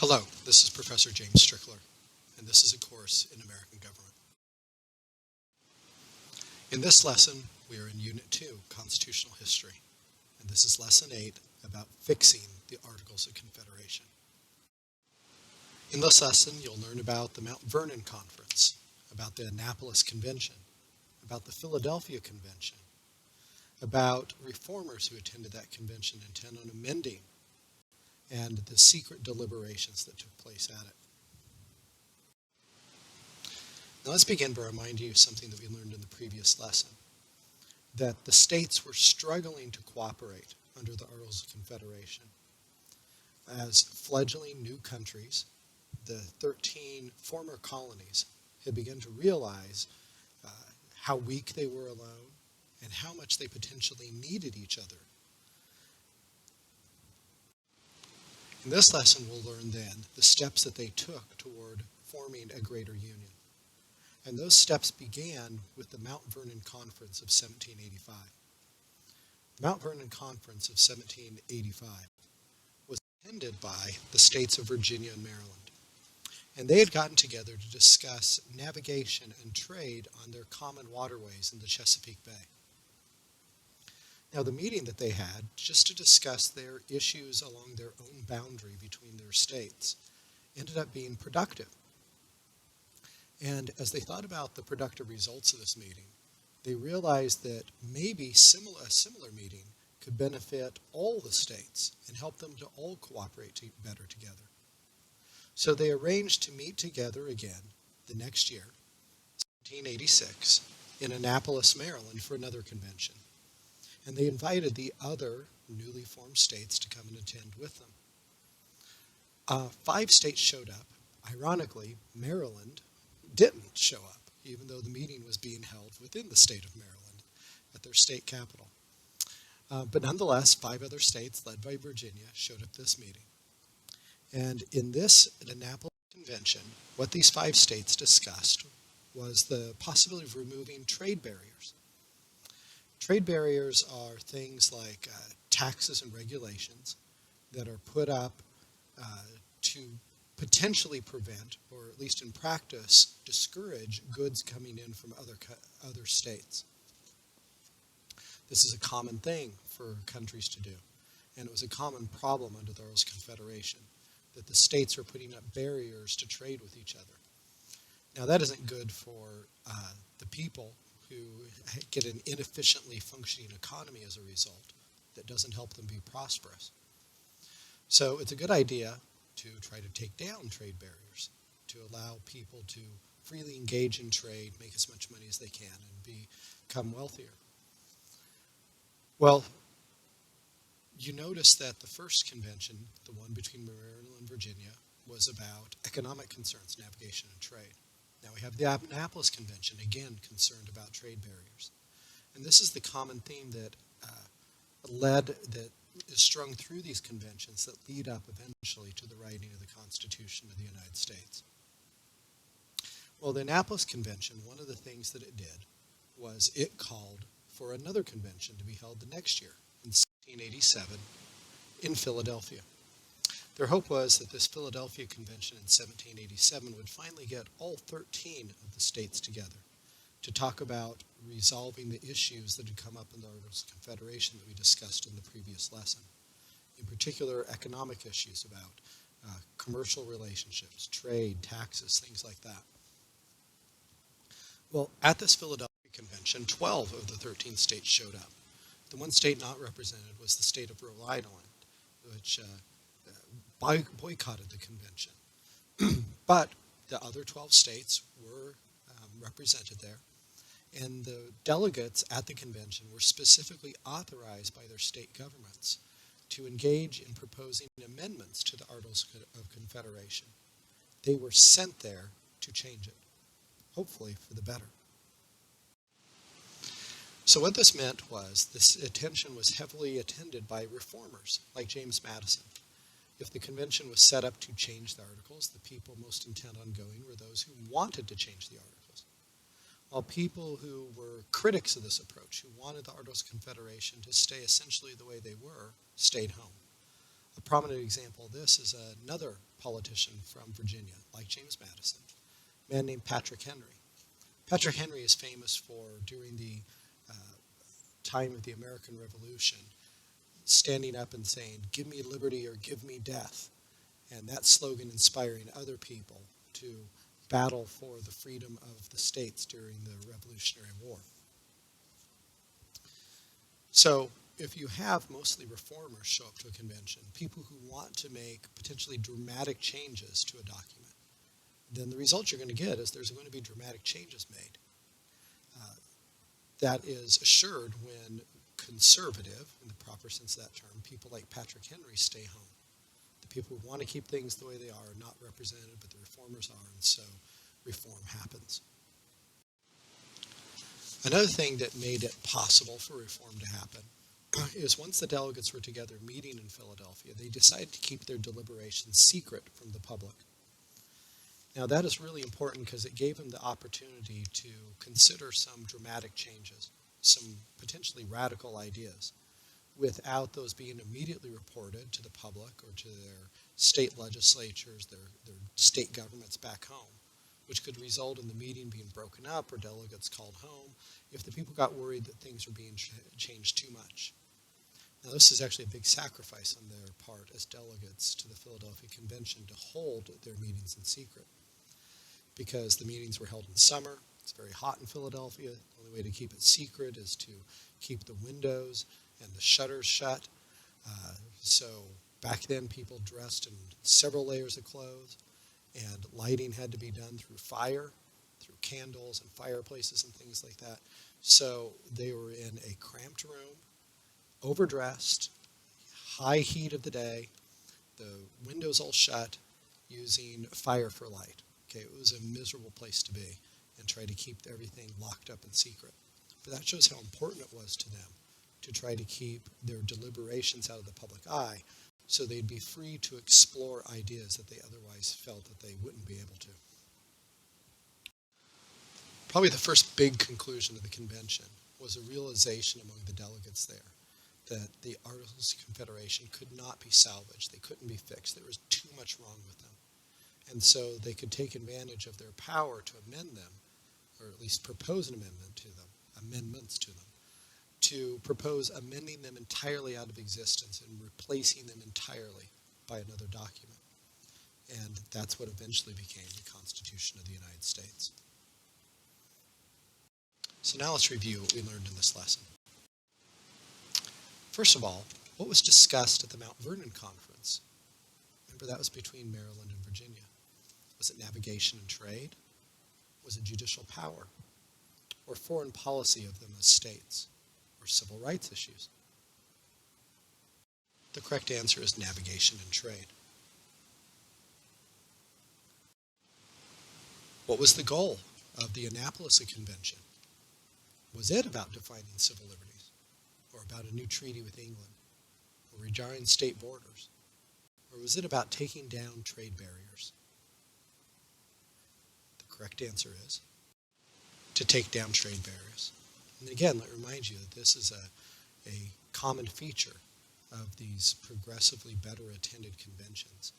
Hello, this is Professor James Strickler, and this is a course in American government. In this lesson, we are in Unit 2, Constitutional History, and this is Lesson 8 about fixing the Articles of Confederation. In this lesson, you'll learn about the Mount Vernon Conference, about the Annapolis Convention, about the Philadelphia Convention, about reformers who attended that convention intent on amending, and the secret deliberations that took place at it. Now let's begin by reminding you of something that we learned in the previous lesson, that the states were struggling to cooperate under the Articles of Confederation. As fledgling new countries, the 13 former colonies had begun to realize how weak they were alone and how much they potentially needed each other. In this lesson, we'll learn then the steps that they took toward forming a greater union. And those steps began with the Mount Vernon Conference of 1785. The Mount Vernon Conference of 1785 was attended by the states of Virginia and Maryland. And they had gotten together to discuss navigation and trade on their common waterways in the Chesapeake Bay. Now, the meeting that they had, just to discuss their issues along their own boundary between their states, ended up being productive. And as they thought about the productive results of this meeting, they realized that maybe a similar meeting could benefit all the states and help them to all cooperate better together. So they arranged to meet together again the next year, 1786, in Annapolis, Maryland, for another convention. And they invited the other newly formed states to come and attend with them. 5 states showed up. Ironically, Maryland didn't show up, even though the meeting was being held within the state of Maryland at their state capital. But nonetheless, 5 other states, led by Virginia, showed up at this meeting. And in this Annapolis Convention, what these 5 states discussed was the possibility of removing trade barriers. Trade barriers are things like taxes and regulations that are put up to potentially prevent, or at least in practice, discourage goods coming in from other states. This is a common thing for countries to do, and it was a common problem under the Articles of Confederation, that the states are putting up barriers to trade with each other. Now, that isn't good for the people who get an inefficiently functioning economy as a result that doesn't help them be prosperous. So it's a good idea to try to take down trade barriers, to allow people to freely engage in trade, make as much money as they can, and become wealthier. Well, you notice that the first convention, the one between Maryland and Virginia, was about economic concerns, navigation, and trade. Now we have the Annapolis Convention, again concerned about trade barriers. And this is the common theme that is strung through these conventions that lead up eventually to the writing of the Constitution of the United States. Well, the Annapolis Convention, one of the things that it did was it called for another convention to be held the next year, in 1787, in Philadelphia. Their hope was that this Philadelphia Convention in 1787 would finally get all 13 of the states together to talk about resolving the issues that had come up in the Articles of Confederation that we discussed in the previous lesson. In particular, economic issues about commercial relationships, trade, taxes, things like that. Well, at this Philadelphia Convention, 12 of the 13 states showed up. The one state not represented was the state of Rhode Island, which boycotted the convention. But the other 12 states were represented there, and the delegates at the convention were specifically authorized by their state governments to engage in proposing amendments to the Articles of Confederation. They were sent there to change it, hopefully for the better. So what this meant was this attention was heavily attended by reformers like James Madison. If the convention was set up to change the articles, the people most intent on going were those who wanted to change the articles. While people who were critics of this approach, who wanted the Articles of Confederation to stay essentially the way they were, stayed home. A prominent example of this is another politician from Virginia, like James Madison, a man named Patrick Henry. Patrick Henry is famous for, during the time of the American Revolution, standing up and saying, "Give me liberty or give me death." And that slogan inspiring other people to battle for the freedom of the states during the Revolutionary War. So if you have mostly reformers show up to a convention, people who want to make potentially dramatic changes to a document, then the result you're going to get is there's going to be dramatic changes made. That is assured when conservative, in the proper sense of that term, people like Patrick Henry stay home. The people who want to keep things the way they are not represented, but the reformers are, and so reform happens. Another thing that made it possible for reform to happen is once the delegates were together meeting in Philadelphia, they decided to keep their deliberations secret from the public. Now that is really important because it gave them the opportunity to consider some dramatic changes, some potentially radical ideas, without those being immediately reported to the public or to their state legislatures, their state governments back home, which could result in the meeting being broken up or delegates called home if the people got worried that things were being changed too much. Now this is actually a big sacrifice on their part as delegates to the Philadelphia Convention to hold their meetings in secret, because the meetings were held in summer. It's very hot in Philadelphia. The only way to keep it secret is to keep the windows and the shutters shut. So back then people dressed in several layers of clothes, and lighting had to be done through fire, through candles and fireplaces and things like that. So they were in a cramped room, overdressed, high heat of the day, the windows all shut, using fire for light. Okay, it was a miserable place to be, and try to keep everything locked up in secret. But that shows how important it was to them to try to keep their deliberations out of the public eye, so they'd be free to explore ideas that they otherwise felt that they wouldn't be able to. Probably the first big conclusion of the convention was a realization among the delegates there that the Articles of Confederation could not be salvaged. They couldn't be fixed. There was too much wrong with them. And so they could take advantage of their power to amend them, or at least propose an amendment to them, amendments to them, to propose amending them entirely out of existence and replacing them entirely by another document. And that's what eventually became the Constitution of the United States. So now let's review what we learned in this lesson. First of all, what was discussed at the Mount Vernon Conference? Remember, that was between Maryland and Virginia. Was it navigation and trade? Was it judicial power? Or foreign policy of them as states? Or civil rights issues? The correct answer is navigation and trade. What was the goal of the Annapolis Convention? Was it about defining civil liberties, or about a new treaty with England, or rejarring state borders? Or was it about taking down trade barriers? The correct answer is to take down trade barriers. And again, let me remind you that this is a common feature of these progressively better attended conventions.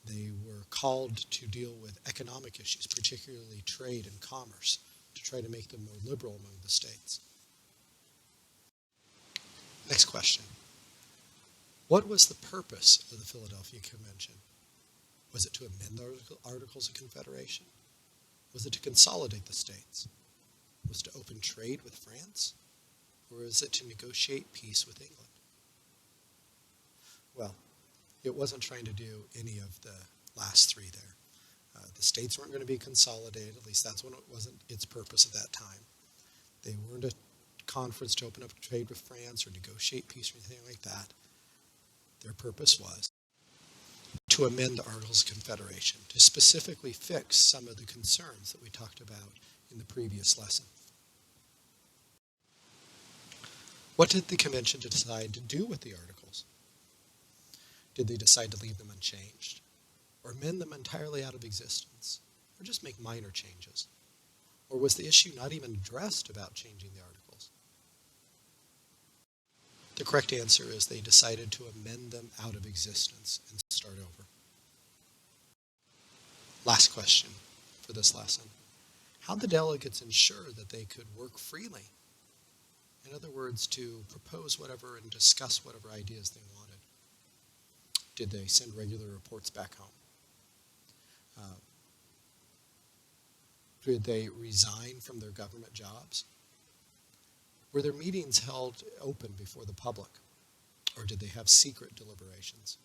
They were called to deal with economic issues, particularly trade and commerce, to try to make them more liberal among the states. Next question. What was the purpose of the Philadelphia Convention? Was it to amend the Articles of Confederation? Was it to consolidate the states? Was it to open trade with France? Or was it to negotiate peace with England? Well, it wasn't trying to do any of the last three there. The states weren't going to be consolidated, at least that's when it wasn't its purpose at that time. They weren't a conference to open up trade with France or negotiate peace or anything like that. Their purpose was to amend the Articles of Confederation, to specifically fix some of the concerns that we talked about in the previous lesson. What did the convention decide to do with the Articles? Did they decide to leave them unchanged, or amend them entirely out of existence, or just make minor changes? Or was the issue not even addressed about changing the Articles? The correct answer is they decided to amend them out of existence and start over. Last question for this lesson. How did the delegates ensure that they could work freely? In other words, to propose whatever and discuss whatever ideas they wanted. Did they send regular reports back home? Did they resign from their government jobs? Were their meetings held open before the public? Or did they have secret deliberations?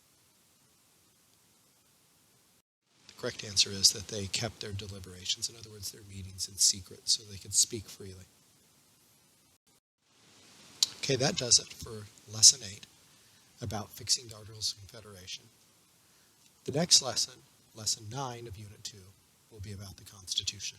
The correct answer is that they kept their deliberations, in other words, their meetings in secret, so they could speak freely. Okay, that does it for Lesson 8 about fixing the Articles of Confederation. The next lesson, Lesson 9 of Unit 2, will be about the Constitution.